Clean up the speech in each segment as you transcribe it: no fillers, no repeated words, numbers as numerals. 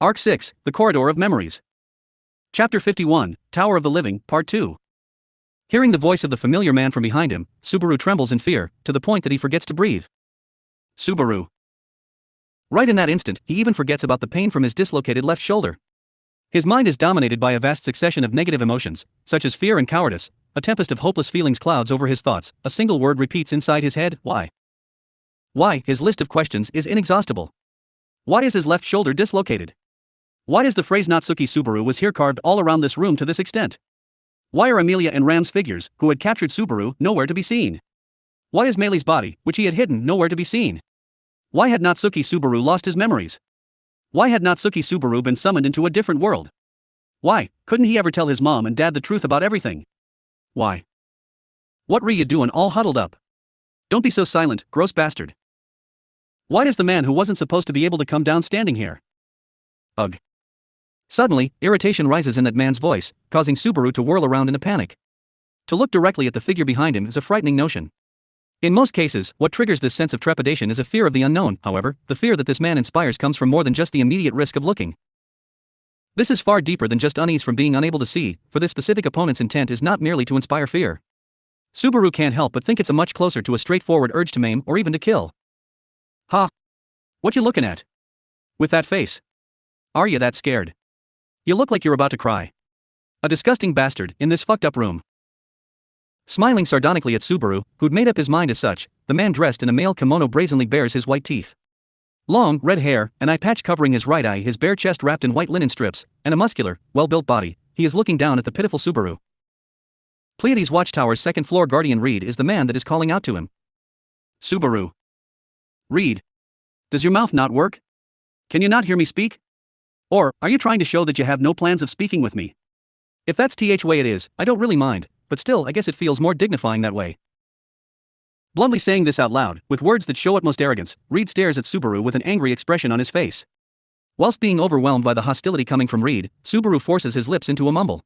Arc 6, The Corridor of Memories. Chapter 51, Tower of the Living, Part 2. Hearing the voice of the familiar man from behind him, Subaru trembles in fear, to the point that he forgets to breathe. Subaru. Right in that instant, he even forgets about the pain from his dislocated left shoulder. His mind is dominated by a vast succession of negative emotions, such as fear and cowardice. A tempest of hopeless feelings clouds over his thoughts. A single word repeats inside his head: why? Why? His list of questions is inexhaustible. Why is his left shoulder dislocated? Why does the phrase Natsuki Subaru was here carved all around this room to this extent? Why are Amelia and Ram's figures, who had captured Subaru, nowhere to be seen? Why is Meili's body, which he had hidden, nowhere to be seen? Why had Natsuki Subaru lost his memories? Why had Natsuki Subaru been summoned into a different world? Why couldn't he ever tell his mom and dad the truth about everything? Why? What were you doing all huddled up? Don't be so silent, gross bastard. Why is the man who wasn't supposed to be able to come down standing here? Ugh. Suddenly, irritation rises in that man's voice, causing Subaru to whirl around in a panic. To look directly at the figure behind him is a frightening notion. In most cases, what triggers this sense of trepidation is a fear of the unknown. However, the fear that this man inspires comes from more than just the immediate risk of looking. This is far deeper than just unease from being unable to see, for this specific opponent's intent is not merely to inspire fear. Subaru can't help but think it's a much closer to a straightforward urge to maim or even to kill. Ha! What you looking at? With that face? Are you that scared? You look like you're about to cry. A disgusting bastard, in this fucked up room. Smiling sardonically at Subaru, who'd made up his mind as such, the man dressed in a male kimono brazenly bares his white teeth. Long, red hair, an eye patch covering his right eye, his bare chest wrapped in white linen strips, and a muscular, well-built body, he is looking down at the pitiful Subaru. Pleiades Watchtower's second-floor guardian Reed is the man that is calling out to him. Subaru. Reed. Does your mouth not work? Can you not hear me speak? Or, are you trying to show that you have no plans of speaking with me? If that's the way it is, I don't really mind, but still I guess it feels more dignifying that way. Bluntly saying this out loud, with words that show utmost arrogance, Reed stares at Subaru with an angry expression on his face. Whilst being overwhelmed by the hostility coming from Reed, Subaru forces his lips into a mumble.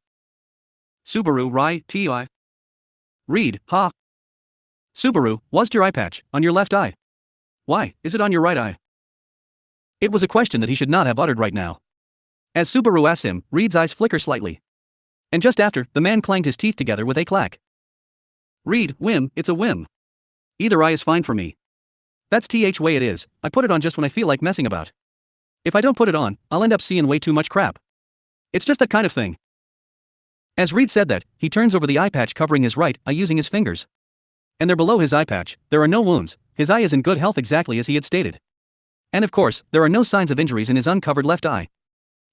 Subaru, Rai, Ti. Reed, ha. Subaru, was your eye patch on your left eye? Why, is it on your right eye? It was a question that he should not have uttered right now. As Subaru asks him, Reed's eyes flicker slightly. And just after, the man clanged his teeth together with a clack. Reed, whim, it's a whim. Either eye is fine for me. That's way it is, I put it on just when I feel like messing about. If I don't put it on, I'll end up seeing way too much crap. It's just that kind of thing. As Reed said that, he turns over the eye patch covering his right eye using his fingers. And there below his eye patch, there are no wounds, his eye is in good health exactly as he had stated. And of course, there are no signs of injuries in his uncovered left eye.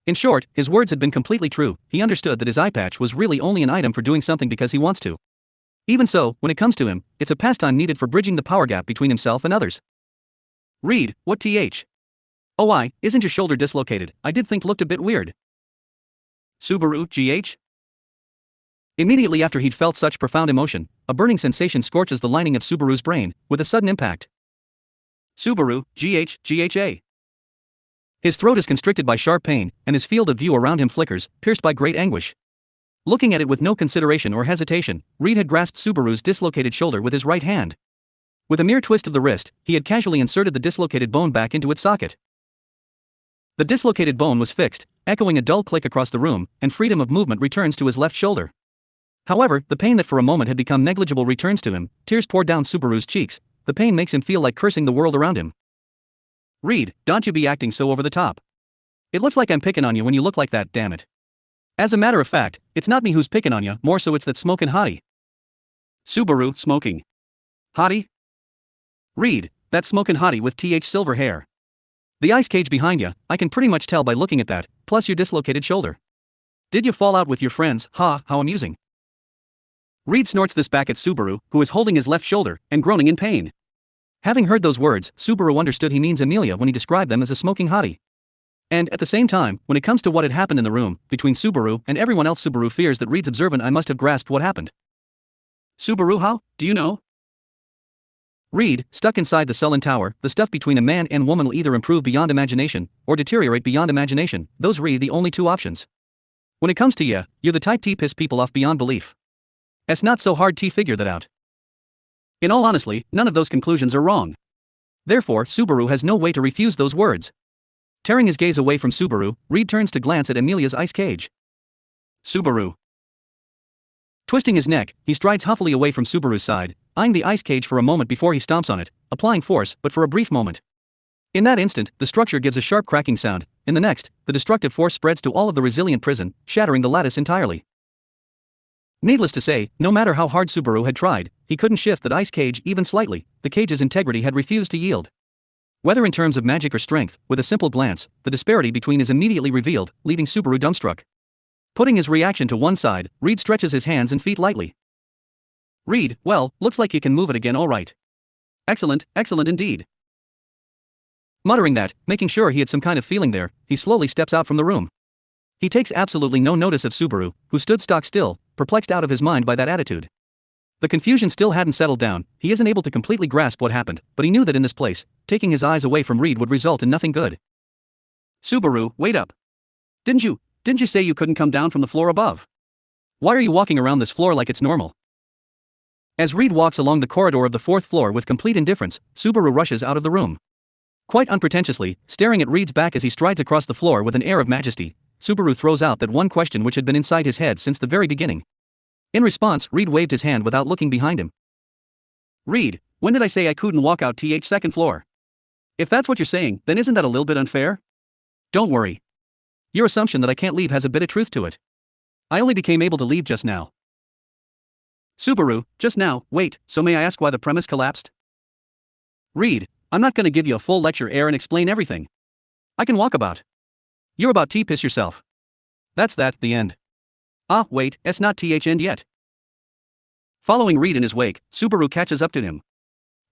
In short, his words had been completely true, he understood that his eye patch was really only an item for doing something because he wants to. Even so, when it comes to him, it's a pastime needed for bridging the power gap between himself and others. Reed, what th? Oh, isn't your shoulder dislocated? I did think looked a bit weird. Subaru, gh? Immediately after he'd felt such profound emotion, a burning sensation scorches the lining of Subaru's brain, with a sudden impact. Subaru, gha. His throat is constricted by sharp pain, and his field of view around him flickers, pierced by great anguish. Looking at it with no consideration or hesitation, Reed had grasped Subaru's dislocated shoulder with his right hand. With a mere twist of the wrist, he had casually inserted the dislocated bone back into its socket. The dislocated bone was fixed, echoing a dull click across the room, and freedom of movement returns to his left shoulder. However, the pain that for a moment had become negligible returns to him, tears pour down Subaru's cheeks, the pain makes him feel like cursing the world around him. Reed, don't you be acting so over the top. It looks like I'm picking on you when you look like that, damn it. As a matter of fact, it's not me who's picking on you, more so it's that smokin' hottie. Subaru, smoking. Hottie? Reed, that smokin' hottie with silver hair. The ice cage behind you, I can pretty much tell by looking at that, plus your dislocated shoulder. Did you fall out with your friends? Ha, how amusing. Reed snorts this back at Subaru, who is holding his left shoulder, and groaning in pain. Having heard those words, Subaru understood he means Amelia when he described them as a smoking hottie. And, at the same time, when it comes to what had happened in the room, between Subaru and everyone else, Subaru fears that Reed's observant eye must have grasped what happened. Subaru, how? Do you know? Reed, stuck inside the sullen tower, the stuff between a man and woman will either improve beyond imagination, or deteriorate beyond imagination, those re the only two options. When it comes to you're the type to piss people off beyond belief. It's not so hard to figure that out. In all honesty, none of those conclusions are wrong. Therefore, Subaru has no way to refuse those words. Tearing his gaze away from Subaru, Reed turns to glance at Amelia's ice cage. Subaru. Twisting his neck, he strides huffily away from Subaru's side, eyeing the ice cage for a moment before he stomps on it, applying force, but for a brief moment. In that instant, the structure gives a sharp cracking sound. In the next, the destructive force spreads to all of the resilient prison, shattering the lattice entirely. Needless to say, no matter how hard Subaru had tried, he couldn't shift that ice cage even slightly. The cage's integrity had refused to yield. Whether in terms of magic or strength, with a simple glance, the disparity between is immediately revealed, leaving Subaru dumbstruck. Putting his reaction to one side, Reed stretches his hands and feet lightly. Reed, well, looks like you can move it again all right. Excellent, excellent indeed. Muttering that, making sure he had some kind of feeling there, he slowly steps out from the room. He takes absolutely no notice of Subaru, who stood stock still, perplexed out of his mind by that attitude. The confusion still hadn't settled down. He isn't able to completely grasp what happened, but he knew that in this place, taking his eyes away from Reed would result in nothing good. Subaru, wait up. Didn't you say you couldn't come down from the floor above? Why are you walking around this floor like it's normal? As Reed walks along the corridor of the fourth floor with complete indifference, Subaru rushes out of the room. Quite unpretentiously, staring at Reed's back as he strides across the floor with an air of majesty, Subaru throws out that one question which had been inside his head since the very beginning. In response, Reed waved his hand without looking behind him. Reed, when did I say I couldn't walk out second floor? If that's what you're saying, then isn't that a little bit unfair? Don't worry. Your assumption that I can't leave has a bit of truth to it. I only became able to leave just now. Subaru, just now, wait, so may I ask why the premise collapsed? Reed, I'm not gonna give you a full lecture and explain everything. I can walk about. You're about to piss yourself. That's that, the end. Ah, wait, it's not end yet. Following Reed in his wake, Subaru catches up to him.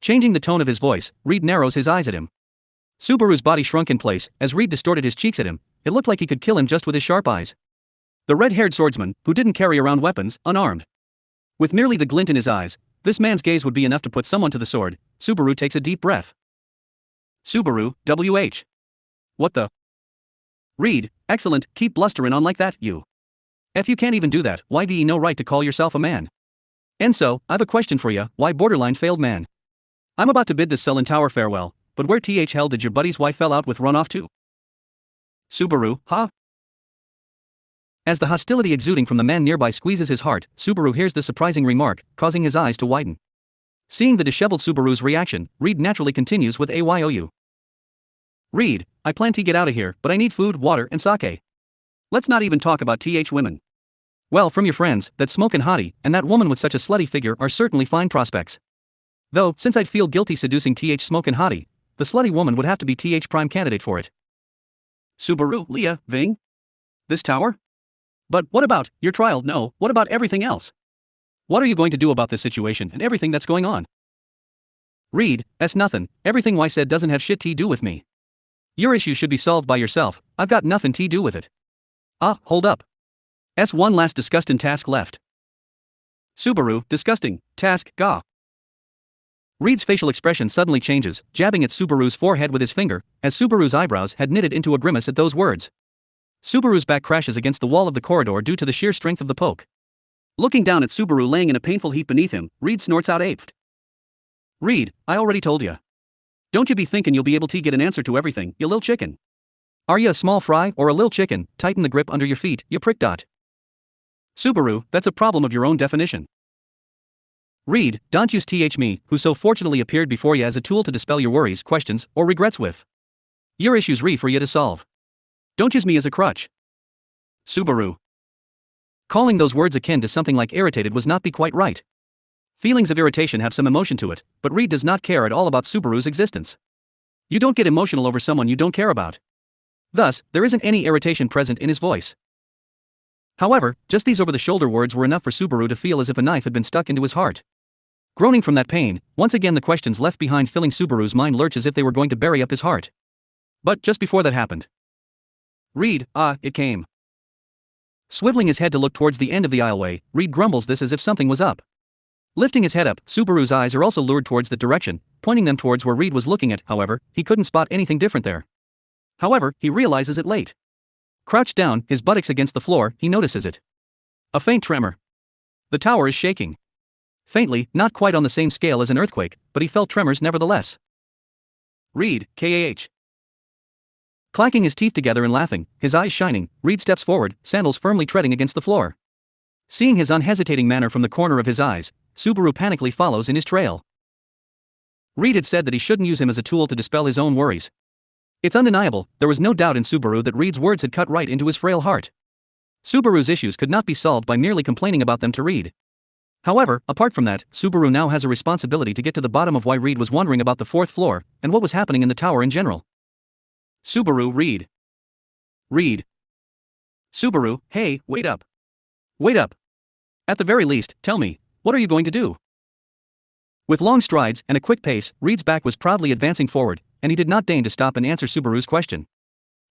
Changing the tone of his voice, Reed narrows his eyes at him. Subaru's body shrunk in place, as Reed distorted his cheeks at him. It looked like he could kill him just with his sharp eyes. The red-haired swordsman, who didn't carry around weapons, unarmed. With merely the glint in his eyes, this man's gaze would be enough to put someone to the sword. Subaru takes a deep breath. Subaru, WH. What the? Reed, excellent, keep blustering on like that, you. If you can't even do that, why do you no right to call yourself a man? And so, I've a question for ya, why borderline failed man? I'm about to bid this sullen tower farewell, but where hell did your buddy's wife fell out with run off to? Subaru, huh? As the hostility exuding from the man nearby squeezes his heart, Subaru hears the surprising remark, causing his eyes to widen. Seeing the disheveled Subaru's reaction, Reed naturally continues with AYOU. Reed, I plan to get out of here, but I need food, water, and sake. Let's not even talk about women. Well, from your friends, that smokin' hottie, and that woman with such a slutty figure are certainly fine prospects. Though, since I'd feel guilty seducing smokin' hottie, the slutty woman would have to be prime candidate for it. Subaru, Leah, Ving? This tower? But what about your trial? No, what about everything else? What are you going to do about this situation and everything that's going on? Reed, that's nothing. Everything I said doesn't have shit to do with me. Your issue should be solved by yourself. I've got nothing to do with it. Ah, hold up. One last disgusting task left. Subaru, disgusting, task, gah. Reed's facial expression suddenly changes, jabbing at Subaru's forehead with his finger, as Subaru's eyebrows had knitted into a grimace at those words. Subaru's back crashes against the wall of the corridor due to the sheer strength of the poke. Looking down at Subaru laying in a painful heap beneath him, Reed snorts out aped. Reed, I already told ya. Don't you be thinking you'll be able to get an answer to everything, you lil' chicken. Are you a small fry or a lil' chicken? Tighten the grip under your feet, you prick dot. Subaru, that's a problem of your own definition. Reed, don't use me, who so fortunately appeared before you as a tool to dispel your worries, questions, or regrets with. Your issues for you to solve. Don't use me as a crutch. Subaru. Calling those words akin to something like irritated was not be quite right. Feelings of irritation have some emotion to it, but Reed does not care at all about Subaru's existence. You don't get emotional over someone you don't care about. Thus, there isn't any irritation present in his voice. However, just these over-the-shoulder words were enough for Subaru to feel as if a knife had been stuck into his heart. Groaning from that pain, once again the questions left behind filling Subaru's mind lurch as if they were going to bury up his heart. But just before that happened. Reed, it came. Swiveling his head to look towards the end of the aisleway, Reed grumbles this as if something was up. Lifting his head up, Subaru's eyes are also lured towards the direction, pointing them towards where Reed was looking at. However, he couldn't spot anything different there. However, he realizes it late. Crouched down, his buttocks against the floor, he notices it. A faint tremor. The tower is shaking. Faintly, not quite on the same scale as an earthquake, but he felt tremors nevertheless. Reed, KAH. Clacking his teeth together and laughing, his eyes shining, Reed steps forward, sandals firmly treading against the floor. Seeing his unhesitating manner from the corner of his eyes, Subaru panically follows in his trail. Reed had said that he shouldn't use him as a tool to dispel his own worries. It's undeniable, there was no doubt in Subaru that Reed's words had cut right into his frail heart. Subaru's issues could not be solved by merely complaining about them to Reed. However, apart from that, Subaru now has a responsibility to get to the bottom of why Reed was wondering about the fourth floor, and what was happening in the tower in general. Subaru, Reed. Reed. Subaru, hey, wait up. Wait up. At the very least, tell me, what are you going to do? With long strides and a quick pace, Reed's back was proudly advancing forward, and he did not deign to stop and answer Subaru's question.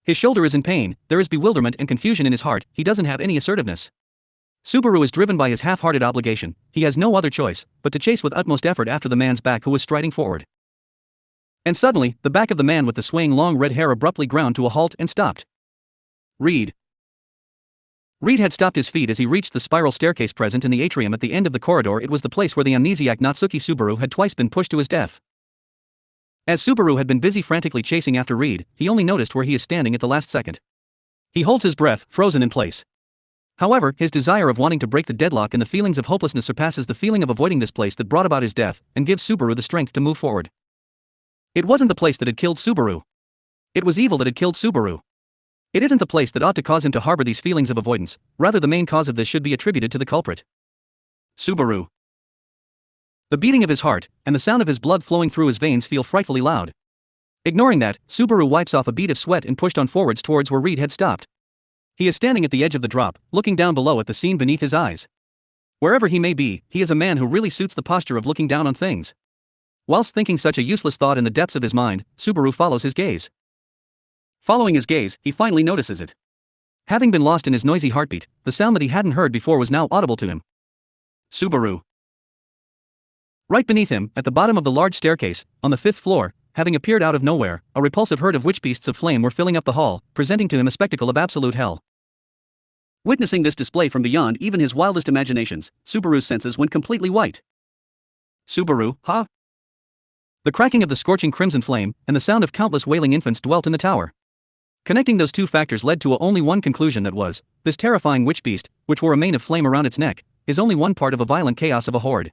His shoulder is in pain, there is bewilderment and confusion in his heart, he doesn't have any assertiveness. Subaru is driven by his half-hearted obligation, he has no other choice but to chase with utmost effort after the man's back who was striding forward. And suddenly, the back of the man with the swaying long red hair abruptly ground to a halt and stopped. Reed. Reed had stopped his feet as he reached the spiral staircase present in the atrium at the end of the corridor. It was the place where the amnesiac Natsuki Subaru had twice been pushed to his death. As Subaru had been busy frantically chasing after Reed, he only noticed where he is standing at the last second. He holds his breath, frozen in place. However, his desire of wanting to break the deadlock and the feelings of hopelessness surpasses the feeling of avoiding this place that brought about his death, and gives Subaru the strength to move forward. It wasn't the place that had killed Subaru. It was evil that had killed Subaru. It isn't the place that ought to cause him to harbor these feelings of avoidance, rather the main cause of this should be attributed to the culprit. Subaru. The beating of his heart, and the sound of his blood flowing through his veins feel frightfully loud. Ignoring that, Subaru wipes off a bead of sweat and pushed on forwards towards where Reed had stopped. He is standing at the edge of the drop, looking down below at the scene beneath his eyes. Wherever he may be, he is a man who really suits the posture of looking down on things. Whilst thinking such a useless thought in the depths of his mind, Subaru follows his gaze. Following his gaze, he finally notices it. Having been lost in his noisy heartbeat, the sound that he hadn't heard before was now audible to him. Subaru. Right beneath him, at the bottom of the large staircase, on the 5th floor, having appeared out of nowhere, a repulsive herd of witch beasts of flame were filling up the hall, presenting to him a spectacle of absolute hell. Witnessing this display from beyond even his wildest imaginations, Subaru's senses went completely white. Subaru, huh? The cracking of the scorching crimson flame, and the sound of countless wailing infants dwelt in the tower. Connecting those two factors led to only one conclusion, that was, this terrifying witch beast, which wore a mane of flame around its neck, is only one part of a violent chaos of a horde.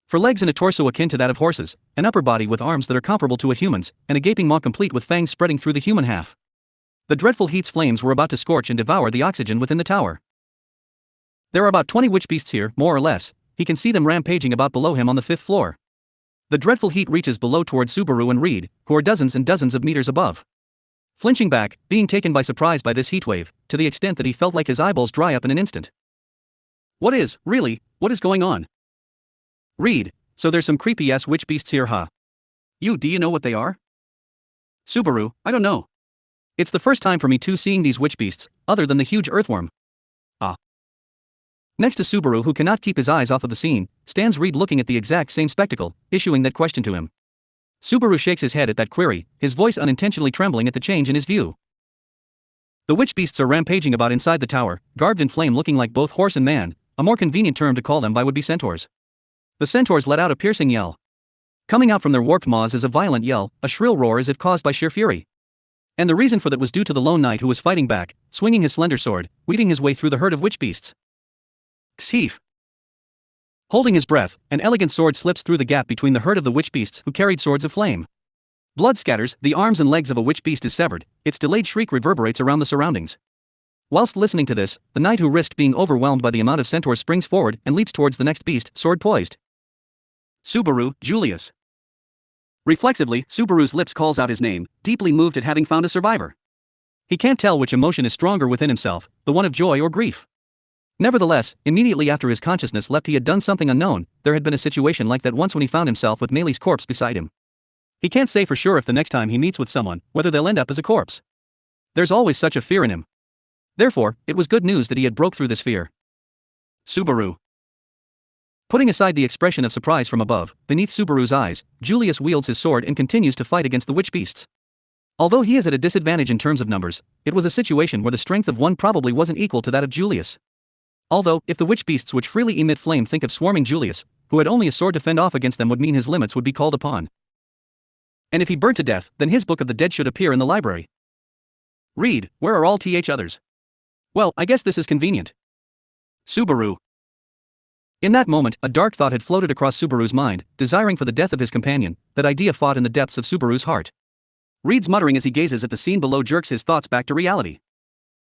For legs and a torso akin to that of horses, an upper body with arms that are comparable to a human's, and a gaping maw complete with fangs spreading through the human half. The dreadful heat's flames were about to scorch and devour the oxygen within the tower. There are about 20 witch beasts here, more or less. He can see them rampaging about below him on the 5th floor. The dreadful heat reaches below towards Subaru and Reed, who are dozens and dozens of meters above. Flinching back, being taken by surprise by this heatwave, to the extent that he felt like his eyeballs dry up in an instant. What is going on? Reed, so there's some creepy-ass witch beasts here, huh? Do you know what they are? Subaru, I don't know. It's the first time for me too seeing these witch beasts, other than the huge earthworm. Next to Subaru, who cannot keep his eyes off of the scene, stands Reed looking at the exact same spectacle, issuing that question to him. Subaru shakes his head at that query, his voice unintentionally trembling at the change in his view. The witch beasts are rampaging about inside the tower, garbed in flame, looking like both horse and man. A more convenient term to call them by would be centaurs. The centaurs let out a piercing yell. Coming out from their warped maws is a violent yell, a shrill roar as if caused by sheer fury. And the reason for that was due to the lone knight who was fighting back, swinging his slender sword, weaving his way through the herd of witch beasts. Ksheef. Holding his breath, an elegant sword slips through the gap between the herd of the witch beasts who carried swords of flame. Blood scatters, the arms and legs of a witch beast is severed, its delayed shriek reverberates around the surroundings. Whilst listening to this, the knight who risked being overwhelmed by the amount of centaurs springs forward and leaps towards the next beast, sword poised. Subaru, Julius. Reflexively, Subaru's lips calls out his name, deeply moved at having found a survivor. He can't tell which emotion is stronger within himself, the one of joy or grief. Nevertheless, immediately after his consciousness left, he had done something unknown. There had been a situation like that once when he found himself with Meili's corpse beside him. He can't say for sure if the next time he meets with someone, whether they'll end up as a corpse. There's always such a fear in him. Therefore, it was good news that he had broke through this fear. Subaru. Putting aside the expression of surprise from above, beneath Subaru's eyes, Julius wields his sword and continues to fight against the witch beasts. Although he is at a disadvantage in terms of numbers, it was a situation where the strength of one probably wasn't equal to that of Julius. Although, if the witch beasts which freely emit flame think of swarming Julius, who had only a sword to fend off against them, would mean his limits would be called upon. And if he burned to death, then his Book of the Dead should appear in the library. Read, where are all th others? Well, I guess this is convenient. Subaru. In that moment, a dark thought had floated across Subaru's mind, desiring for the death of his companion. That idea fought in the depths of Subaru's heart. Reed's muttering as he gazes at the scene below jerks his thoughts back to reality.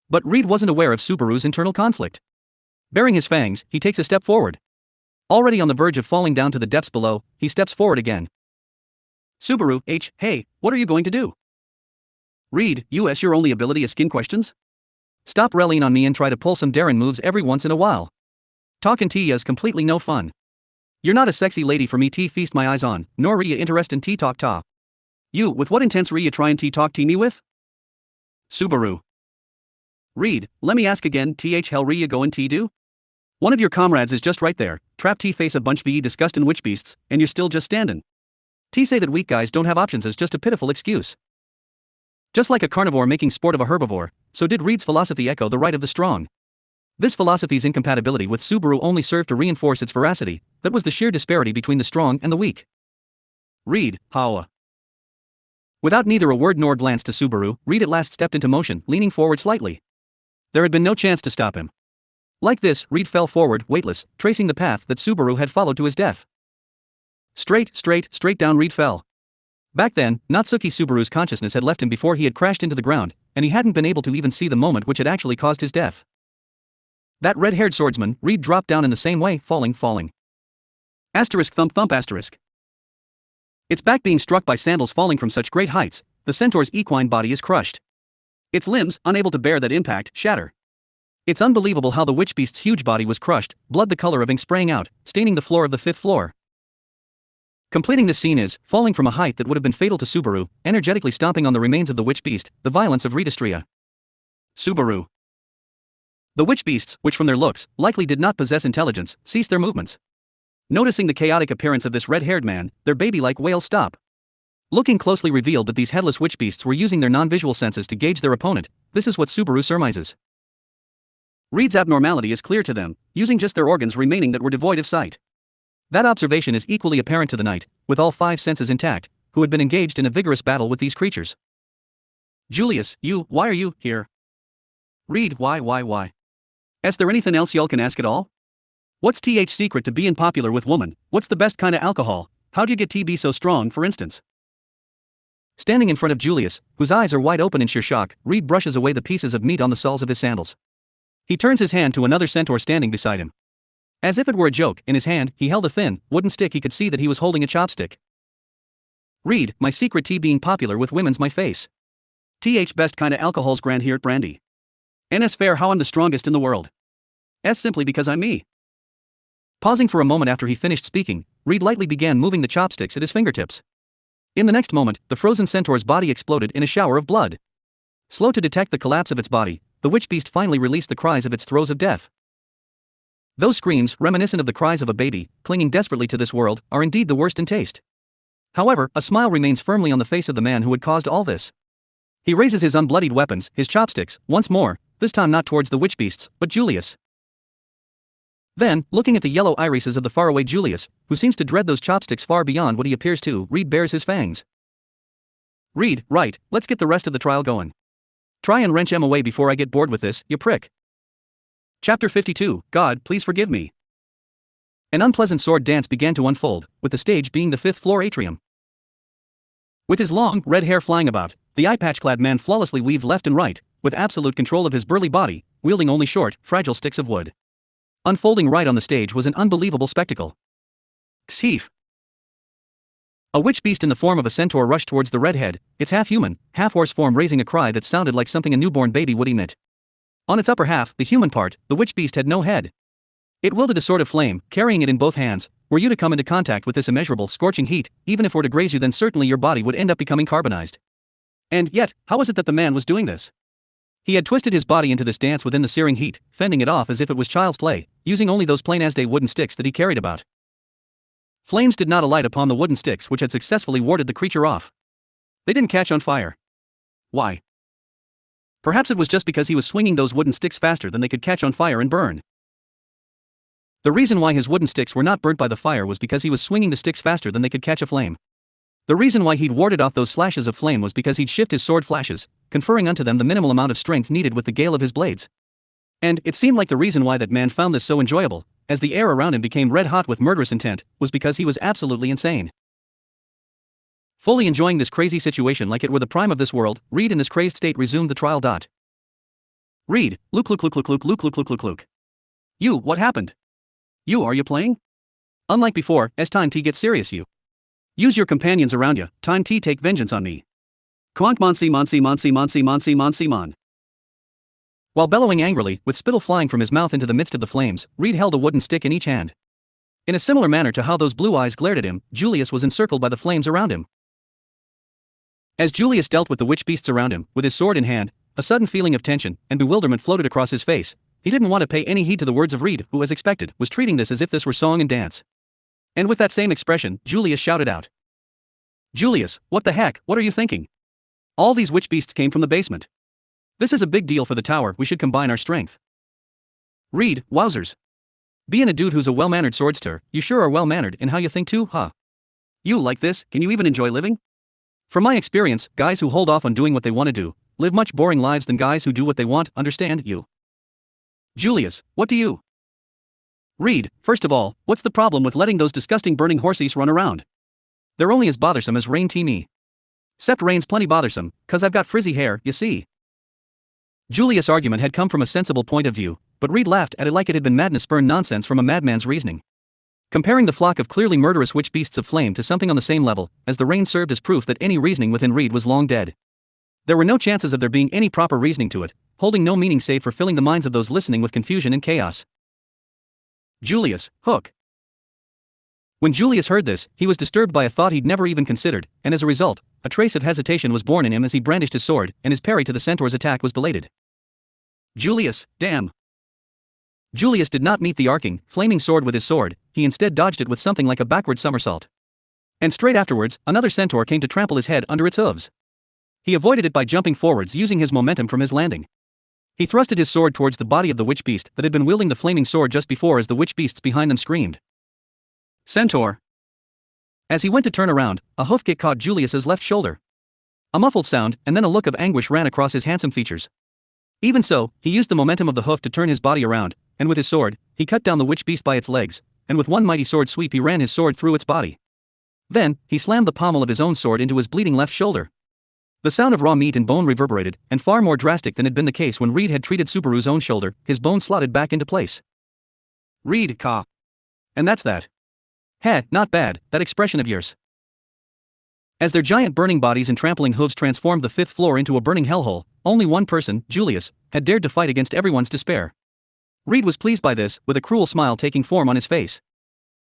But Reed wasn't aware of Subaru's internal conflict. Baring his fangs, he takes a step forward. Already on the verge of falling down to the depths below, he steps forward again. Subaru, hey, what are you going to do? Reed, your only ability is skin questions? Stop rallying on me and try to pull some daring moves every once in a while. Talkin' to ya is completely no fun. You're not a sexy lady for me to feast my eyes on, nor re ya interest in talk ta. You, with what intense re ya tryin' talk me with? Subaru. Reed, let me ask again, hell re ya goin' do? One of your comrades is just right there, trapped face a bunch be disgustin' witch beasts, and you're still just standin'. Say that weak guys don't have options is just a pitiful excuse. Just like a carnivore making sport of a herbivore, so did Reed's philosophy echo the right of the strong. This philosophy's incompatibility with Subaru only served to reinforce its veracity. That was the sheer disparity between the strong and the weak. Reed, how? Without neither a word nor glance to Subaru, Reed at last stepped into motion, leaning forward slightly. There had been no chance to stop him. Like this, Reed fell forward, weightless, tracing the path that Subaru had followed to his death. Straight down Reed fell. Back then, Natsuki Subaru's consciousness had left him before he had crashed into the ground, and he hadn't been able to even see the moment which had actually caused his death. That red-haired swordsman, Reed dropped down in the same way, falling. Asterisk thump asterisk. Its back being struck by sandals falling from such great heights, the centaur's equine body is crushed. Its limbs, unable to bear that impact, shatter. It's unbelievable how the witch beast's huge body was crushed, blood the color of ink spraying out, staining the floor of the 5th floor. Completing this scene is, falling from a height that would have been fatal to Subaru, energetically stomping on the remains of the witch beast, the violence of Redistria. Subaru. The witch beasts, which from their looks, likely did not possess intelligence, ceased their movements. Noticing the chaotic appearance of this red-haired man, their baby-like wails stop. Looking closely revealed that these headless witch beasts were using their non-visual senses to gauge their opponent. This is what Subaru surmises. Reed's abnormality is clear to them, using just their organs remaining that were devoid of sight. That observation is equally apparent to the knight, with all 5 senses intact, who had been engaged in a vigorous battle with these creatures. Julius, why are you here? Reed, why? Is there anything else y'all can ask at all? What's th secret to being popular with woman? What's the best kind of alcohol? How'd you get TB so strong, for instance? Standing in front of Julius, whose eyes are wide open in sheer shock, Reed brushes away the pieces of meat on the soles of his sandals. He turns his hand to another centaur standing beside him. As if it were a joke, in his hand, he held a thin, wooden stick. He could see that he was holding a chopstick. Reed, my secret to being popular with women's my face. Best kinda alcohol's grand here at brandy. NS fair how I'm the strongest in the world. S simply because I'm me. Pausing for a moment after he finished speaking, Reed lightly began moving the chopsticks at his fingertips. In the next moment, the frozen centaur's body exploded in a shower of blood. Slow to detect the collapse of its body, the witch beast finally released the cries of its throes of death. Those screams, reminiscent of the cries of a baby, clinging desperately to this world, are indeed the worst in taste. However, a smile remains firmly on the face of the man who had caused all this. He raises his unbloodied weapons, his chopsticks, once more, this time not towards the witch beasts, but Julius. Then, looking at the yellow irises of the faraway Julius, who seems to dread those chopsticks far beyond what he appears to, Reed bares his fangs. Reed, right, let's get the rest of the trial going. Try and wrench him away before I get bored with this, you prick. Chapter 52, God, please forgive me. An unpleasant sword dance began to unfold, with the stage being the 5th floor atrium. With his long, red hair flying about, the eye-patch-clad man flawlessly weaved left and right, with absolute control of his burly body, wielding only short, fragile sticks of wood. Unfolding right on the stage was an unbelievable spectacle. Xief. A witch beast in the form of a centaur rushed towards the redhead, its half-human, half-horse form raising a cry that sounded like something a newborn baby would emit. On its upper half, the human part, the witch beast had no head. It wielded a sword of flame, carrying it in both hands. Were you to come into contact with this immeasurable, scorching heat, even if it were to graze you, then certainly your body would end up becoming carbonized. And yet, how was it that the man was doing this? He had twisted his body into this dance within the searing heat, fending it off as if it was child's play, using only those plain-as-day wooden sticks that he carried about. Flames did not alight upon the wooden sticks which had successfully warded the creature off. They didn't catch on fire. Why? Perhaps it was just because he was swinging those wooden sticks faster than they could catch on fire and burn. The reason why his wooden sticks were not burnt by the fire was because he was swinging the sticks faster than they could catch a flame. The reason why he'd warded off those slashes of flame was because he'd shift his sword flashes, conferring unto them the minimal amount of strength needed with the gale of his blades. And it seemed like the reason why that man found this so enjoyable, as the air around him became red hot with murderous intent, was because he was absolutely insane. Fully enjoying this crazy situation like it were the prime of this world, Reed in this crazed state resumed the trial. Reed, Luke. You, what happened? Are you playing? Unlike before, as time T gets serious you. Use your companions around you, time T take vengeance on me. Quank Monsi. While bellowing angrily, with spittle flying from his mouth into the midst of the flames, Reed held a wooden stick in each hand. In a similar manner to how those blue eyes glared at him, Julius was encircled by the flames around him. As Julius dealt with the witch beasts around him, with his sword in hand, a sudden feeling of tension and bewilderment floated across his face. He didn't want to pay any heed to the words of Reed, who, as expected, was treating this as if this were song and dance. And with that same expression, Julius shouted out. Julius, what the heck, what are you thinking? All these witch beasts came from the basement. This is a big deal for the tower, we should combine our strength. Reed, wowzers. Being a dude who's a well-mannered swordster, you sure are well-mannered in how you think too, huh? You like this, can you even enjoy living? From my experience, guys who hold off on doing what they want to do, live much boring lives than guys who do what they want, understand you? Julius, what do you? Reed, first of all, what's the problem with letting those disgusting burning horsies run around? They're only as bothersome as Rain T me. 'Cept Rain's plenty bothersome, 'cause I've got frizzy hair, you see. Julius' argument had come from a sensible point of view, but Reed laughed at it like it had been madness-spurned nonsense from a madman's reasoning. Comparing the flock of clearly murderous witch beasts of flame to something on the same level, as the rain served as proof that any reasoning within Reed was long dead. There were no chances of there being any proper reasoning to it, holding no meaning save for filling the minds of those listening with confusion and chaos. Julius, hook. When Julius heard this, he was disturbed by a thought he'd never even considered, and as a result, a trace of hesitation was born in him as he brandished his sword, and his parry to the centaur's attack was belated. Julius, damn. Julius did not meet the arcing, flaming sword with his sword, he instead dodged it with something like a backward somersault. And straight afterwards, another centaur came to trample his head under its hooves. He avoided it by jumping forwards using his momentum from his landing. He thrusted his sword towards the body of the witch beast that had been wielding the flaming sword just before as the witch beasts behind them screamed. Centaur. As he went to turn around, a hoof kick caught Julius's left shoulder. A muffled sound, and then a look of anguish ran across his handsome features. Even so, he used the momentum of the hoof to turn his body around, and with his sword, he cut down the witch beast by its legs, and with one mighty sword sweep he ran his sword through its body. Then, he slammed the pommel of his own sword into his bleeding left shoulder. The sound of raw meat and bone reverberated, and far more drastic than had been the case when Reed had treated Subaru's own shoulder, his bone slotted back into place. Reed, ka. And that's that. Heh, not bad, that expression of yours. As their giant burning bodies and trampling hooves transformed the fifth floor into a burning hellhole, only one person, Julius, had dared to fight against everyone's despair. Reed was pleased by this, with a cruel smile taking form on his face.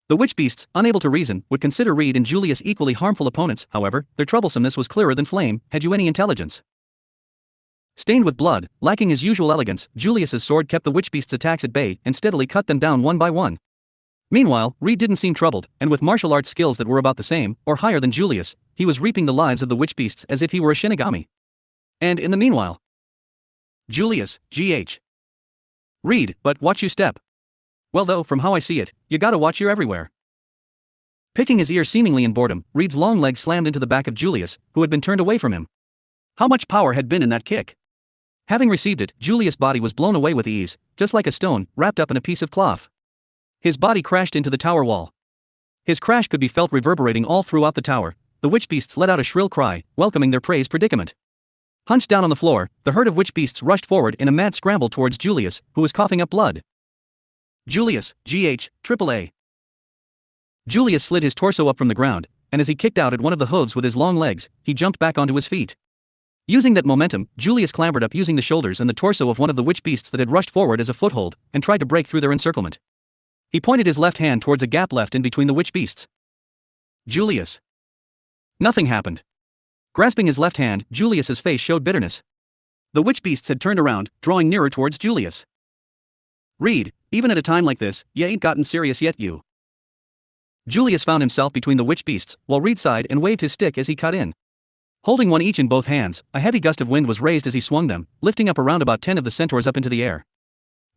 The witch beasts, unable to reason, would consider Reed and Julius equally harmful opponents, however, their troublesomeness was clearer than flame, had you any intelligence. Stained with blood, lacking his usual elegance, Julius's sword kept the witch beasts' attacks at bay and steadily cut them down one by one. Meanwhile, Reed didn't seem troubled, and with martial arts skills that were about the same, or higher than Julius, he was reaping the lives of the witch beasts as if he were a Shinigami. And in the meanwhile, Julius, G.H. Reed, but watch you step. Well though, from how I see it, you gotta watch your everywhere. Picking his ear seemingly in boredom, Reed's long leg slammed into the back of Julius, who had been turned away from him. How much power had been in that kick? Having received it, Julius' body was blown away with ease, just like a stone, wrapped up in a piece of cloth. His body crashed into the tower wall. His crash could be felt reverberating all throughout the tower. The witch beasts let out a shrill cry, welcoming their prey's predicament. Hunched down on the floor, the herd of witch beasts rushed forward in a mad scramble towards Julius, who was coughing up blood. Julius, G.H., AAA. Julius slid his torso up from the ground, and as he kicked out at one of the hooves with his long legs, he jumped back onto his feet. Using that momentum, Julius clambered up using the shoulders and the torso of one of the witch beasts that had rushed forward as a foothold, and tried to break through their encirclement. He pointed his left hand towards a gap left in between the witch beasts. Julius. Nothing happened. Grasping his left hand, Julius's face showed bitterness. The witch beasts had turned around, drawing nearer towards Julius. Reed, even at a time like this, you ain't gotten serious yet, you. Julius found himself between the witch beasts, while Reed sighed and waved his stick as he cut in. Holding one each in both hands, a heavy gust of wind was raised as he swung them, lifting up around about 10 of the centaurs up into the air.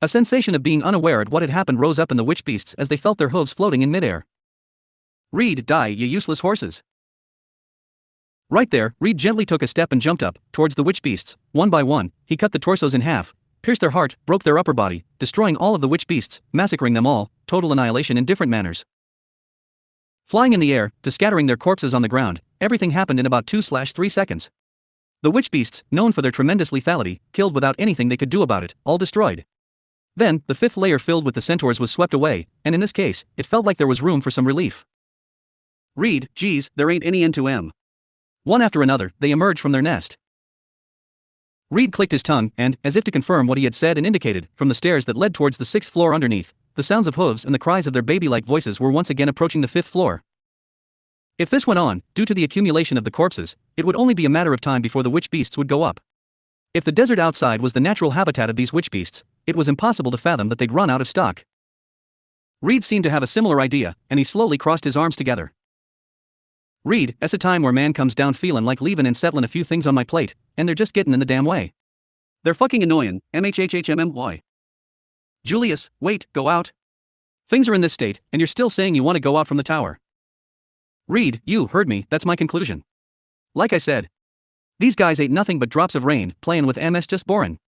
A sensation of being unaware at what had happened rose up in the witch beasts as they felt their hooves floating in midair. Reed, die, you useless horses. Right there, Reed gently took a step and jumped up, towards the witch beasts. One by one, he cut the torsos in half, pierced their heart, broke their upper body, destroying all of the witch beasts, massacring them all, total annihilation in different manners. Flying in the air, to scattering their corpses on the ground, everything happened in about 2/3 seconds. The witch beasts, known for their tremendous lethality, killed without anything they could do about it, all destroyed. Then, the fifth layer filled with the centaurs was swept away, and in this case, it felt like there was room for some relief. Reed, geez, there ain't any end to 'em. One after another, they emerged from their nest. Reed clicked his tongue, and, as if to confirm what he had said and indicated, from the stairs that led towards the 6th floor underneath, the sounds of hooves and the cries of their baby-like voices were once again approaching the 5th floor. If this went on, due to the accumulation of the corpses, it would only be a matter of time before the witch beasts would go up. If the desert outside was the natural habitat of these witch beasts, it was impossible to fathom that they'd run out of stock. Reed seemed to have a similar idea, and he slowly crossed his arms together. Reed, it's a time where man comes down feelin' like leavin' and settlin' a few things on my plate, and they're just gettin' in the damn way. They're fucking annoyin', mhhhmmy. Julius, wait, go out. Things are in this state, and you're still saying you want to go out from the tower. Reed, you heard me, that's my conclusion. Like I said, these guys ain't nothing but drops of rain, playin' with MS just borin'.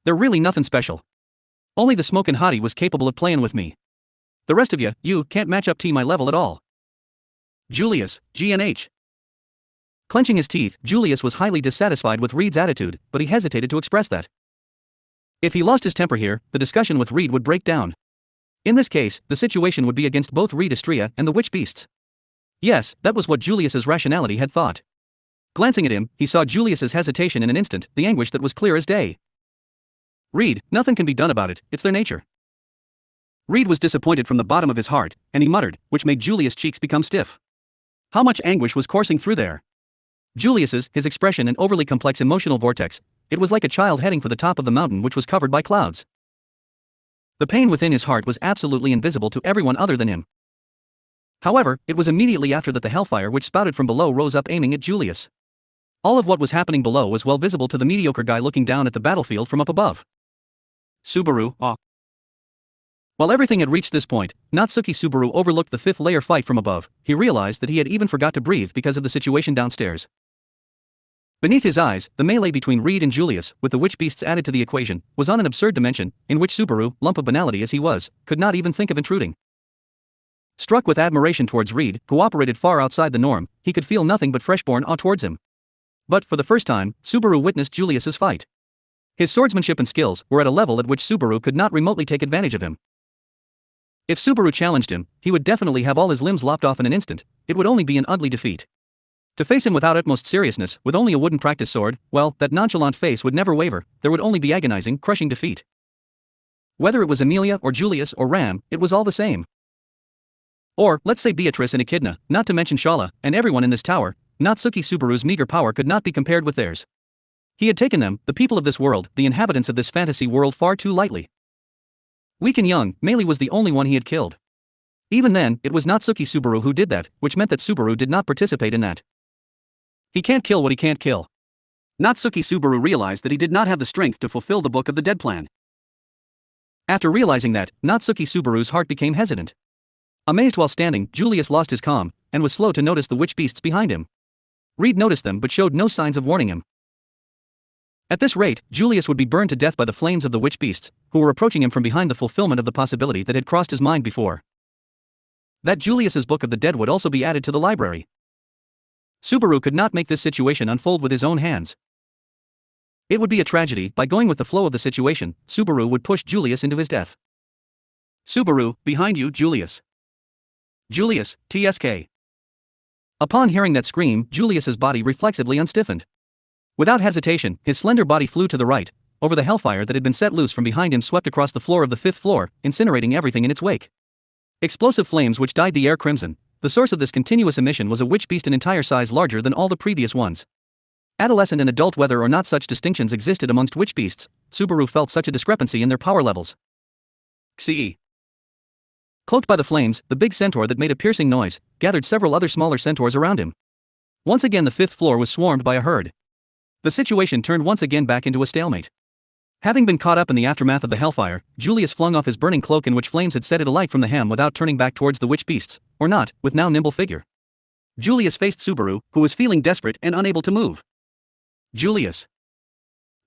They're really nothing special. Only the smokin' hottie was capable of playin' with me. The rest of you can't match up to my level at all. Julius, GNH. Clenching his teeth, Julius was highly dissatisfied with Reed's attitude, but he hesitated to express that. If he lost his temper here, the discussion with Reed would break down. In this case, the situation would be against both Reed Istria and the witch beasts. Yes, that was what Julius's rationality had thought. Glancing at him, he saw Julius's hesitation in an instant, the anguish that was clear as day. Reed, nothing can be done about it, it's their nature. Reed was disappointed from the bottom of his heart, and he muttered, which made Julius' cheeks become stiff. How much anguish was coursing through there? Julius's, his expression an overly complex emotional vortex, it was like a child heading for the top of the mountain which was covered by clouds. The pain within his heart was absolutely invisible to everyone other than him. However, it was immediately after that the hellfire which spouted from below rose up aiming at Julius. All of what was happening below was well visible to the mediocre guy looking down at the battlefield from up above. Subaru, While everything had reached this point, Natsuki Subaru overlooked the 5th layer fight from above. He realized that he had even forgot to breathe because of the situation downstairs. Beneath his eyes, the melee between Reed and Julius, with the witch beasts added to the equation, was on an absurd dimension, in which Subaru, lump of banality as he was, could not even think of intruding. Struck with admiration towards Reed, who operated far outside the norm, he could feel nothing but freshborn awe towards him. But for the first time, Subaru witnessed Julius's fight. His swordsmanship and skills were at a level at which Subaru could not remotely take advantage of him. If Subaru challenged him, he would definitely have all his limbs lopped off in an instant. It would only be an ugly defeat. To face him without utmost seriousness, with only a wooden practice sword, well, that nonchalant face would never waver, there would only be agonizing, crushing defeat. Whether it was Amelia or Julius or Ram, it was all the same. Or, let's say Beatrice and Echidna, not to mention Shala, and everyone in this tower, Natsuki Subaru's meager power could not be compared with theirs. He had taken them, the people of this world, the inhabitants of this fantasy world, far too lightly. Weak and young, Meili was the only one he had killed. Even then, it was Natsuki Subaru who did that, which meant that Subaru did not participate in that. He can't kill what he can't kill. Natsuki Subaru realized that he did not have the strength to fulfill the Book of the Dead plan. After realizing that, Natsuki Subaru's heart became hesitant. Amazed while standing, Julius lost his calm, and was slow to notice the witch beasts behind him. Reed noticed them but showed no signs of warning him. At this rate, Julius would be burned to death by the flames of the witch beasts, who were approaching him from behind, the fulfillment of the possibility that had crossed his mind before. That Julius's Book of the Dead would also be added to the library. Subaru could not make this situation unfold with his own hands. It would be a tragedy. By going with the flow of the situation, Subaru would push Julius into his death. Subaru, behind you, Julius. Julius, TSK. Upon hearing that scream, Julius's body reflexively unstiffened. Without hesitation, his slender body flew to the right, over the hellfire that had been set loose from behind him swept across the floor of the 5th floor, incinerating everything in its wake. Explosive flames which dyed the air crimson. The source of this continuous emission was a witch beast an entire size larger than all the previous ones. Adolescent and adult, whether or not such distinctions existed amongst witch beasts, Subaru felt such a discrepancy in their power levels. Xe. Cloaked by the flames, the big centaur that made a piercing noise, gathered several other smaller centaurs around him. Once again the 5th floor was swarmed by a herd. The situation turned once again back into a stalemate. Having been caught up in the aftermath of the hellfire, Julius flung off his burning cloak in which flames had set it alight from the hem without turning back towards the witch beasts, or not, with now nimble figure. Julius faced Subaru, who was feeling desperate and unable to move. Julius.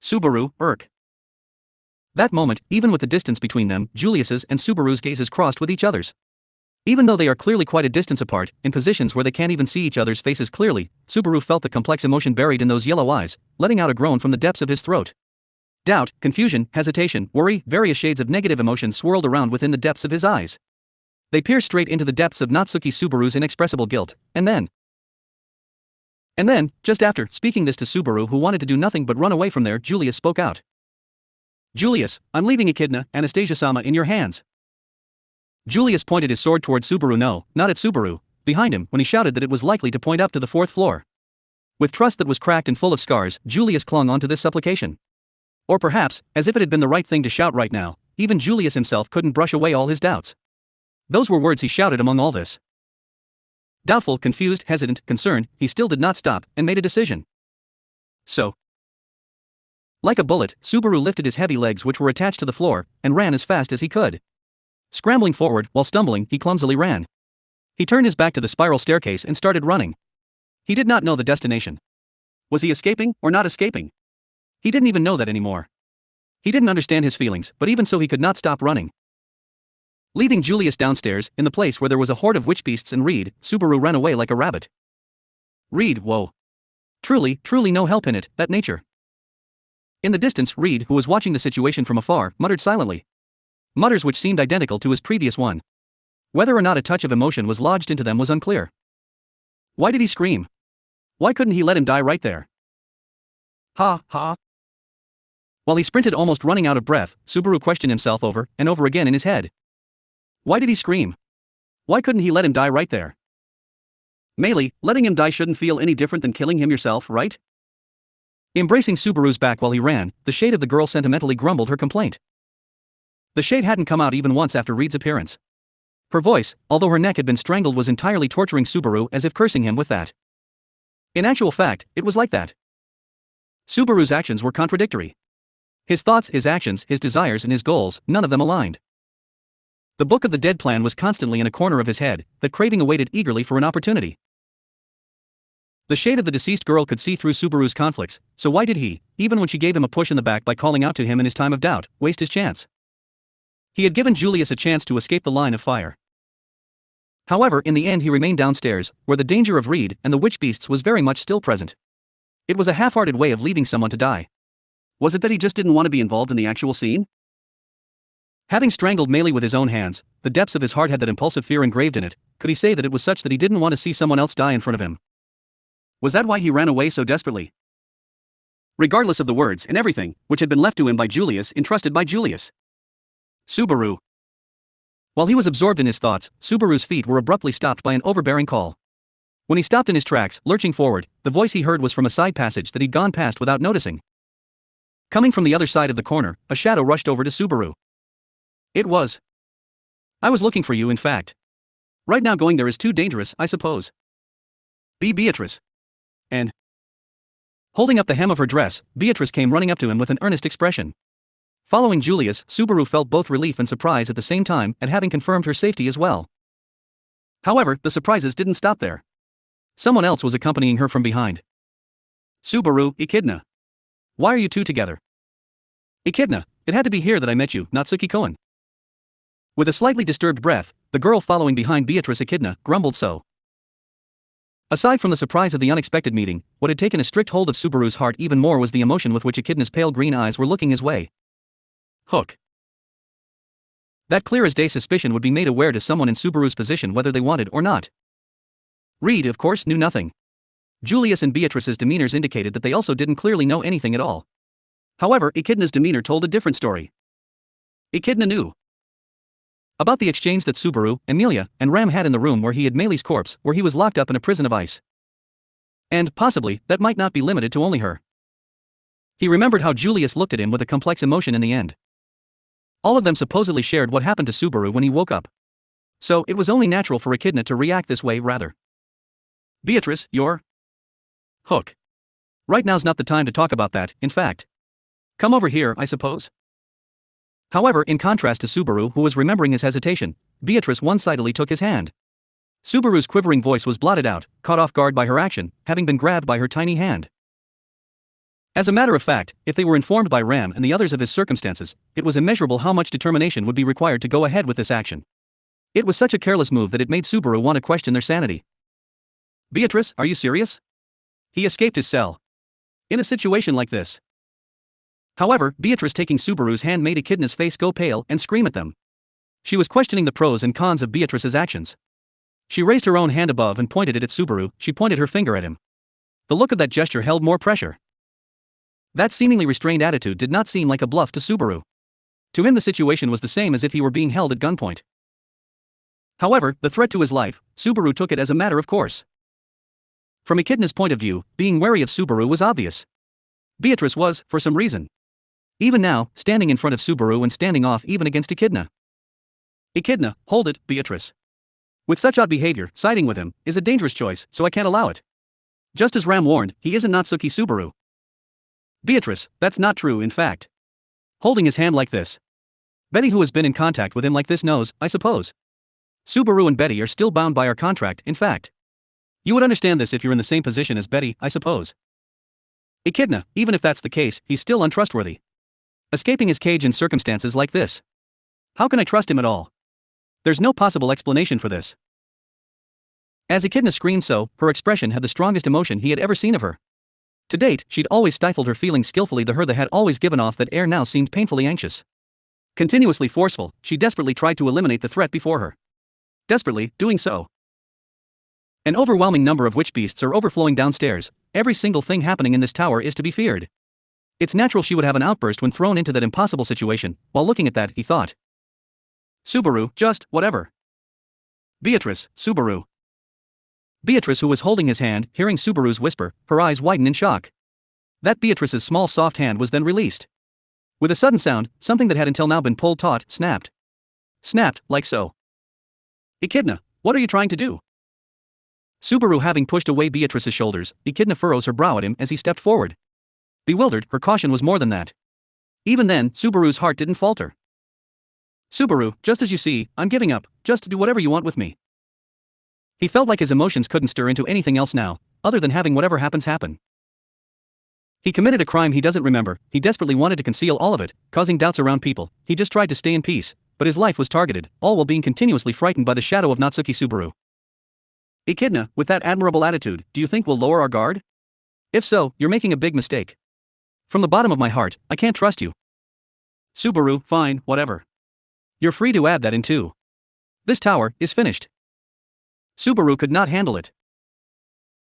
Subaru, irk. That moment, even with the distance between them, Julius's and Subaru's gazes crossed with each other's. Even though they are clearly quite a distance apart, in positions where they can't even see each other's faces clearly, Subaru felt the complex emotion buried in those yellow eyes, letting out a groan from the depths of his throat. Doubt, confusion, hesitation, worry, various shades of negative emotions swirled around within the depths of his eyes. They pierced straight into the depths of Natsuki Subaru's inexpressible guilt, and then, just after speaking this to Subaru, who wanted to do nothing but run away from there, Julius spoke out. Julius, I'm leaving Echidna, Anastasia-sama, in your hands. Julius pointed his sword towards Subaru, no, not at Subaru, behind him, when he shouted that it was likely to point up to the fourth floor. With trust that was cracked and full of scars, Julius clung on to this supplication. Or perhaps, as if it had been the right thing to shout right now, even Julius himself couldn't brush away all his doubts. Those were words he shouted among all this. Doubtful, confused, hesitant, concerned, he still did not stop, and made a decision. So, like a bullet, Subaru lifted his heavy legs, which were attached to the floor, and ran as fast as he could. Scrambling forward, while stumbling, he clumsily ran. He turned his back to the spiral staircase and started running. He did not know the destination. Was he escaping, or not escaping? He didn't even know that anymore. He didn't understand his feelings, but even so he could not stop running. Leaving Julius downstairs, in the place where there was a horde of witch beasts and Reed, Subaru ran away like a rabbit. Reed, whoa. Truly no help in it, that nature. In the distance, Reed, who was watching the situation from afar, muttered silently. Mutters which seemed identical to his previous one. Whether or not a touch of emotion was lodged into them was unclear. Why did he scream? Why couldn't he let him die right there? Ha, ha. While he sprinted, almost running out of breath, Subaru questioned himself over and over again in his head. Why did he scream? Why couldn't he let him die right there? Melee, letting him die shouldn't feel any different than killing him yourself, right? Embracing Subaru's back while he ran, the shade of the girl sentimentally grumbled her complaint. The shade hadn't come out even once after Reed's appearance. Her voice, although her neck had been strangled, was entirely torturing Subaru, as if cursing him with that. In actual fact, it was like that. Subaru's actions were contradictory. His thoughts, his actions, his desires, and his goals, none of them aligned. The Book of the Dead plan was constantly in a corner of his head, that craving awaited eagerly for an opportunity. The shade of the deceased girl could see through Subaru's conflicts, so why did he, even when she gave him a push in the back by calling out to him in his time of doubt, waste his chance? He had given Julius a chance to escape the line of fire. However, in the end he remained downstairs, where the danger of Reed and the witch beasts was very much still present. It was a half-hearted way of leaving someone to die. Was it that he just didn't want to be involved in the actual scene? Having strangled Melee with his own hands, the depths of his heart had that impulsive fear engraved in it. Could he say that it was such that he didn't want to see someone else die in front of him? Was that why he ran away so desperately? Regardless of the words and everything, which had been left to him by Julius, entrusted by Julius. Subaru. While he was absorbed in his thoughts, Subaru's feet were abruptly stopped by an overbearing call. When he stopped in his tracks, lurching forward, the voice he heard was from a side passage that he'd gone past without noticing. Coming from the other side of the corner, a shadow rushed over to Subaru. It was. I was looking for you, in fact. Right now going there is too dangerous, I suppose. Be Beatrice. And holding up the hem of her dress, Beatrice came running up to him with an earnest expression. Following Julius, Subaru felt both relief and surprise at the same time at having confirmed her safety as well. However, the surprises didn't stop there. Someone else was accompanying her from behind. Subaru, Echidna. Why are you two together? Echidna, it had to be here that I met you, Natsuki-koen. With a slightly disturbed breath, the girl following behind Beatrice Echidna grumbled so. Aside from the surprise of the unexpected meeting, what had taken a strict hold of Subaru's heart even more was the emotion with which Echidna's pale green eyes were looking his way. Hook. That clear as day suspicion would be made aware to someone in Subaru's position whether they wanted or not. Reed, of course, knew nothing. Julius and Beatrice's demeanors indicated that they also didn't clearly know anything at all. However, Echidna's demeanor told a different story. Echidna knew about the exchange that Subaru, Emilia, and Ram had in the room where he hid Melee's corpse, where he was locked up in a prison of ice. And, possibly, that might not be limited to only her. He remembered how Julius looked at him with a complex emotion in the end. All of them supposedly shared what happened to Subaru when he woke up. So, it was only natural for Echidna to react this way rather. Beatrice, you're... Hook. Right now's not the time to talk about that, in fact. Come over here, I suppose. However, in contrast to Subaru, who was remembering his hesitation, Beatrice one-sidedly took his hand. Subaru's quivering voice was blotted out, caught off guard by her action, having been grabbed by her tiny hand. As a matter of fact, if they were informed by Ram and the others of his circumstances, it was immeasurable how much determination would be required to go ahead with this action. It was such a careless move that it made Subaru want to question their sanity. Beatrice, are you serious? He escaped his cell. In a situation like this. However, Beatrice taking Subaru's hand made Echidna's face go pale and scream at them. She was questioning the pros and cons of Beatrice's actions. She raised her own hand above and pointed it at Subaru. She pointed her finger at him. The look of that gesture held more pressure. That seemingly restrained attitude did not seem like a bluff to Subaru. To him the situation was the same as if he were being held at gunpoint. However, the threat to his life, Subaru took it as a matter of course. From Echidna's point of view, being wary of Subaru was obvious. Beatrice was, for some reason. Even now, standing in front of Subaru and standing off even against Echidna. Echidna, hold it, Beatrice. With such odd behavior, siding with him is a dangerous choice, so I can't allow it. Just as Ram warned, he isn't Natsuki Subaru. Beatrice, that's not true in fact. Holding his hand like this. Betty, who has been in contact with him like this, knows, I suppose. Subaru and Betty are still bound by our contract, in fact. You would understand this if you're in the same position as Betty, I suppose. Echidna, even if that's the case, he's still untrustworthy. Escaping his cage in circumstances like this. How can I trust him at all? There's no possible explanation for this. As Echidna screamed so, her expression had the strongest emotion he had ever seen of her. To date, she'd always stifled her feelings skillfully. The her that had always given off that air now seemed painfully anxious. Continuously forceful, she desperately tried to eliminate the threat before her. Desperately, doing so. An overwhelming number of witch beasts are overflowing downstairs. Every single thing happening in this tower is to be feared. It's natural she would have an outburst when thrown into that impossible situation. While looking at that, he thought. Subaru, just, whatever. Beatrice, Subaru. Beatrice, who was holding his hand, hearing Subaru's whisper, her eyes widened in shock. That Beatrice's small soft hand was then released. With a sudden sound, something that had until now been pulled taut, snapped. Snapped, like so. Echidna, what are you trying to do? Subaru having pushed away Beatrice's shoulders, Echidna furrows her brow at him as he stepped forward. Bewildered, her caution was more than that. Even then, Subaru's heart didn't falter. Subaru, just as you see, I'm giving up, just do whatever you want with me. He felt like his emotions couldn't stir into anything else now, other than having whatever happens happen. He committed a crime he doesn't remember, he desperately wanted to conceal all of it, causing doubts around people, he just tried to stay in peace, but his life was targeted, all while being continuously frightened by the shadow of Natsuki Subaru. Echidna, with that admirable attitude, do you think we'll lower our guard? If so, you're making a big mistake. From the bottom of my heart, I can't trust you. Subaru, fine, whatever. You're free to add that in too. This tower is finished. Subaru could not handle it.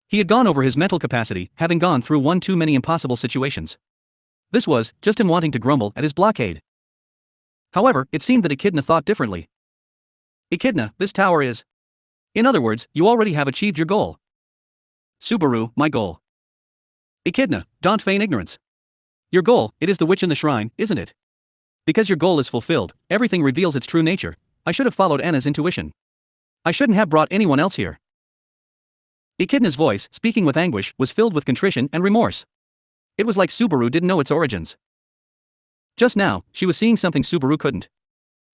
He had gone over his mental capacity, having gone through one too many impossible situations. This was just him wanting to grumble at his blockade. However, it seemed that Echidna thought differently. Echidna, this tower is. In other words, you already have achieved your goal. Subaru, my goal. Echidna, don't feign ignorance. Your goal, it is the witch in the shrine, isn't it? Because your goal is fulfilled, everything reveals its true nature. I should have followed Anna's intuition. I shouldn't have brought anyone else here. Echidna's voice, speaking with anguish, was filled with contrition and remorse. It was like Subaru didn't know its origins. Just now, she was seeing something Subaru couldn't.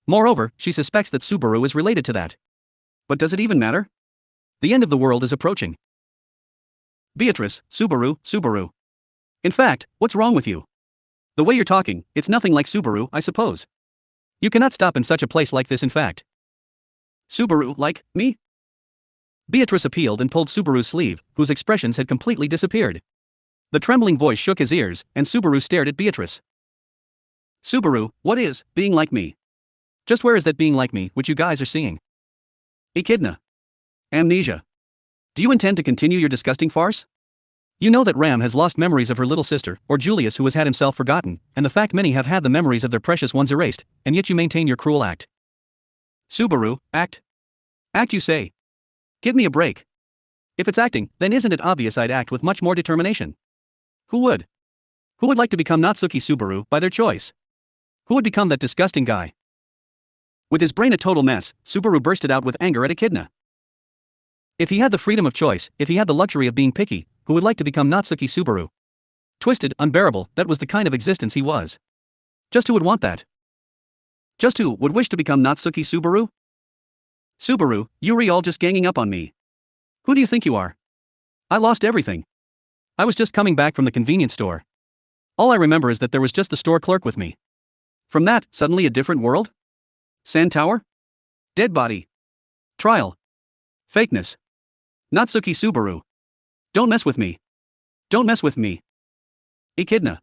Moreover, she suspects that Subaru is related to that. But does it even matter? The end of the world is approaching. Beatrice, Subaru, Subaru. In fact, what's wrong with you? The way you're talking, it's nothing like Subaru, I suppose. You cannot stop in such a place like this, in fact. Subaru, like me? Beatrice appealed and pulled Subaru's sleeve, whose expressions had completely disappeared. The trembling voice shook his ears, and Subaru stared at Beatrice. Subaru, what is being like me? Just where is that being like me, which you guys are seeing? Echidna. Amnesia. Do you intend to continue your disgusting farce? You know that Ram has lost memories of her little sister, or Julius who has had himself forgotten, and the fact many have had the memories of their precious ones erased, and yet you maintain your cruel act. Subaru, act? Act, you say? Give me a break. If it's acting, then isn't it obvious I'd act with much more determination? Who would? Who would like to become Natsuki Subaru by their choice? Who would become that disgusting guy? With his brain a total mess, Subaru bursted out with anger at Echidna. If he had the freedom of choice, if he had the luxury of being picky, who would like to become Natsuki Subaru? Twisted, unbearable, that was the kind of existence he was. Just who would want that? Just who would wish to become Natsuki Subaru? Subaru, Yuri all just ganging up on me. Who do you think you are? I lost everything. I was just coming back from the convenience store. All I remember is that there was just the store clerk with me. From that, suddenly a different world? Sand tower? Dead body. Trial. Fakeness. Natsuki Subaru. Don't mess with me. Don't mess with me. Echidna.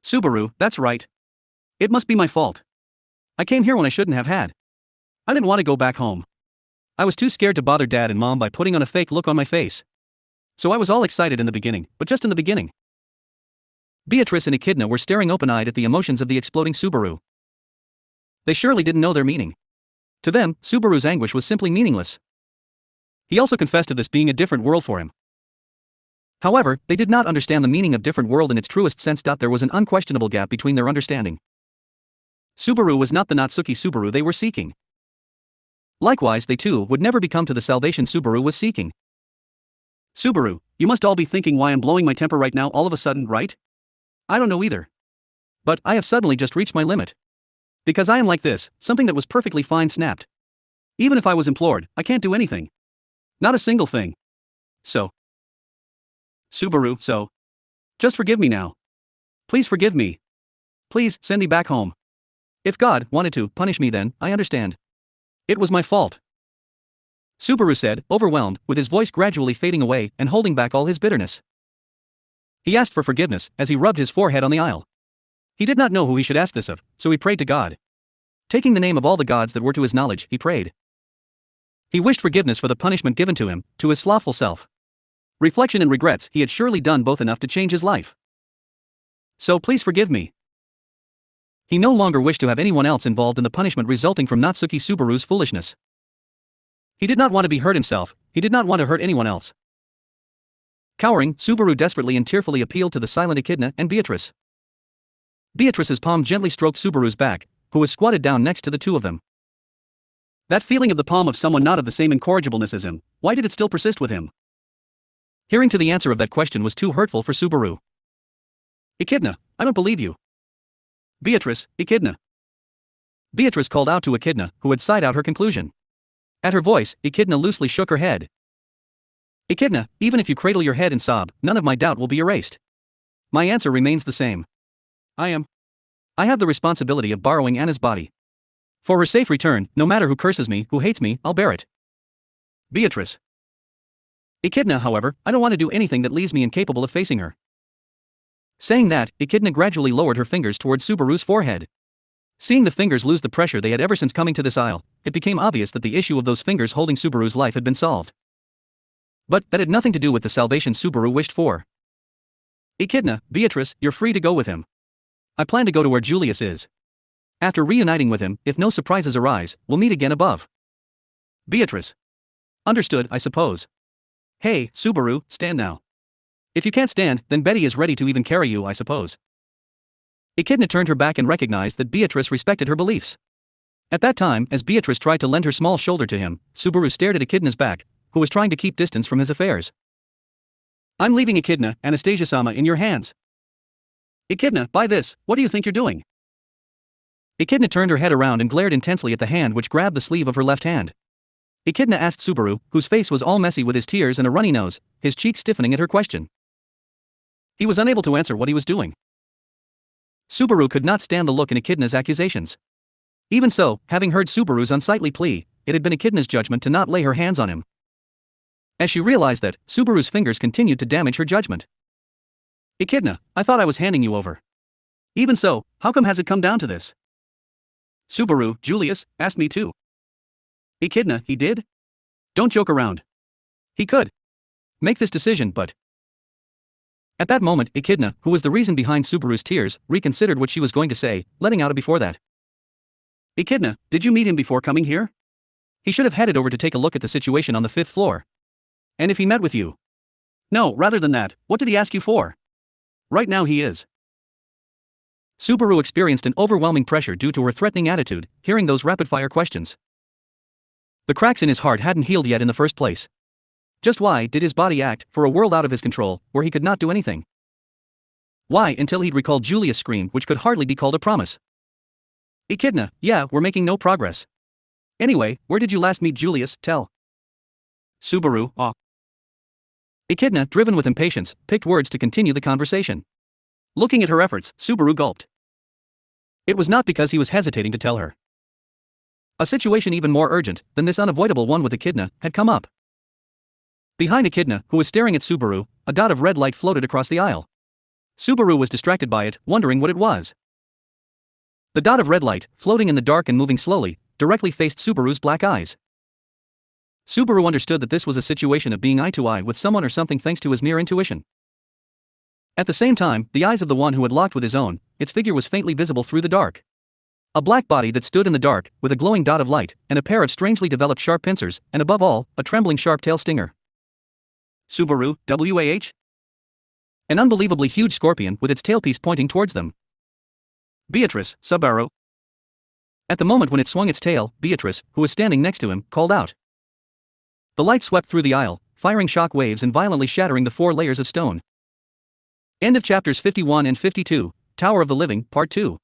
Subaru, that's right. It must be my fault. I came here when I shouldn't have had. I didn't want to go back home. I was too scared to bother Dad and Mom by putting on a fake look on my face. So I was all excited in the beginning, but just in the beginning. Beatrice and Echidna were staring open-eyed at the emotions of the exploding Subaru. They surely didn't know their meaning. To them, Subaru's anguish was simply meaningless. He also confessed to this being a different world for him. However, they did not understand the meaning of different world in its truest sense. There was an unquestionable gap between their understanding. Subaru was not the Natsuki Subaru they were seeking. Likewise, they too would never become to the salvation Subaru was seeking. Subaru, you must all be thinking why I'm blowing my temper right now all of a sudden, right? I don't know either. But I have suddenly just reached my limit. Because I am like this, something that was perfectly fine snapped. Even if I was implored, I can't do anything. Not a single thing. So. Subaru, so. Just forgive me now. Please forgive me. Please, send me back home. If God wanted to punish me, then, I understand. It was my fault. Subaru said, overwhelmed, with his voice gradually fading away and holding back all his bitterness. He asked for forgiveness as he rubbed his forehead on the aisle. He did not know who he should ask this of, so he prayed to God. Taking the name of all the gods that were to his knowledge, he prayed. He wished forgiveness for the punishment given to him, to his slothful self. Reflection and regrets, he had surely done both enough to change his life. So please forgive me. He no longer wished to have anyone else involved in the punishment resulting from Natsuki Subaru's foolishness. He did not want to be hurt himself, he did not want to hurt anyone else. Cowering, Subaru desperately and tearfully appealed to the silent Echidna and Beatrice. Beatrice's palm gently stroked Subaru's back, who was squatted down next to the two of them. That feeling of the palm of someone not of the same incorrigibleness as him, why did it still persist with him? Hearing to the answer of that question was too hurtful for Subaru. Echidna, I don't believe you. Beatrice, Echidna. Beatrice called out to Echidna, who had sighed out her conclusion. At her voice, Echidna loosely shook her head. Echidna, even if you cradle your head and sob, none of my doubt will be erased. My answer remains the same. I have the responsibility of borrowing Anna's body. For her safe return, no matter who curses me, who hates me, I'll bear it. Beatrice. Echidna, however, I don't want to do anything that leaves me incapable of facing her. Saying that, Echidna gradually lowered her fingers towards Subaru's forehead. Seeing the fingers lose the pressure they had ever since coming to this isle, it became obvious that the issue of those fingers holding Subaru's life had been solved. But that had nothing to do with the salvation Subaru wished for. Echidna, Beatrice, you're free to go with him. I plan to go to where Julius is. After reuniting with him, if no surprises arise, we'll meet again above. Beatrice. Understood, I suppose. Hey, Subaru, stand now. If you can't stand, then Betty is ready to even carry you, I suppose. Echidna turned her back and recognized that Beatrice respected her beliefs. At that time, as Beatrice tried to lend her small shoulder to him, Subaru stared at Echidna's back, who was trying to keep distance from his affairs. I'm leaving Echidna, Anastasia-sama, in your hands. Echidna, by this, what do you think you're doing? Echidna turned her head around and glared intensely at the hand which grabbed the sleeve of her left hand. Echidna asked Subaru, whose face was all messy with his tears and a runny nose, his cheeks stiffening at her question. He was unable to answer what he was doing. Subaru could not stand the look in Echidna's accusations. Even so, having heard Subaru's unsightly plea, it had been Echidna's judgment to not lay her hands on him. As she realized that, Subaru's fingers continued to damage her judgment. Echidna, I thought I was handing you over. Even so, how come has it come down to this? Subaru, Julius, asked me too. Echidna, he did? Don't joke around. He could make this decision, but... At that moment, Echidna, who was the reason behind Subaru's tears, reconsidered what she was going to say, letting out a before that. Echidna, did you meet him before coming here? He should have headed over to take a look at the situation on the 5th floor. And if he met with you? No, rather than that, what did he ask you for? Right now he is. Subaru experienced an overwhelming pressure due to her threatening attitude, hearing those rapid-fire questions. The cracks in his heart hadn't healed yet in the first place. Just why did his body act for a world out of his control, where he could not do anything? Why until he'd recalled Julia's scream, which could hardly be called a promise? Echidna, yeah, we're making no progress. Anyway, where did you last meet Julius? Tell. Subaru. Echidna, driven with impatience, picked words to continue the conversation. Looking at her efforts, Subaru gulped. It was not because he was hesitating to tell her. A situation even more urgent than this unavoidable one with Echidna had come up. Behind Echidna, who was staring at Subaru, a dot of red light floated across the aisle. Subaru was distracted by it, wondering what it was. The dot of red light, floating in the dark and moving slowly, directly faced Subaru's black eyes. Subaru understood that this was a situation of being eye to eye with someone or something thanks to his mere intuition. At the same time, the eyes of the one who had locked with his own, its figure was faintly visible through the dark. A black body that stood in the dark, with a glowing dot of light, and a pair of strangely developed sharp pincers, and above all, a trembling sharp tail stinger. Subaru, WAH? An unbelievably huge scorpion with its tailpiece pointing towards them. Beatrice, Subaru. At the moment when it swung its tail, Beatrice, who was standing next to him, called out. The light swept through the aisle, firing shock waves and violently shattering the 4 layers of stone. End of chapters 51 and 52, Tower of the Living, Part 2.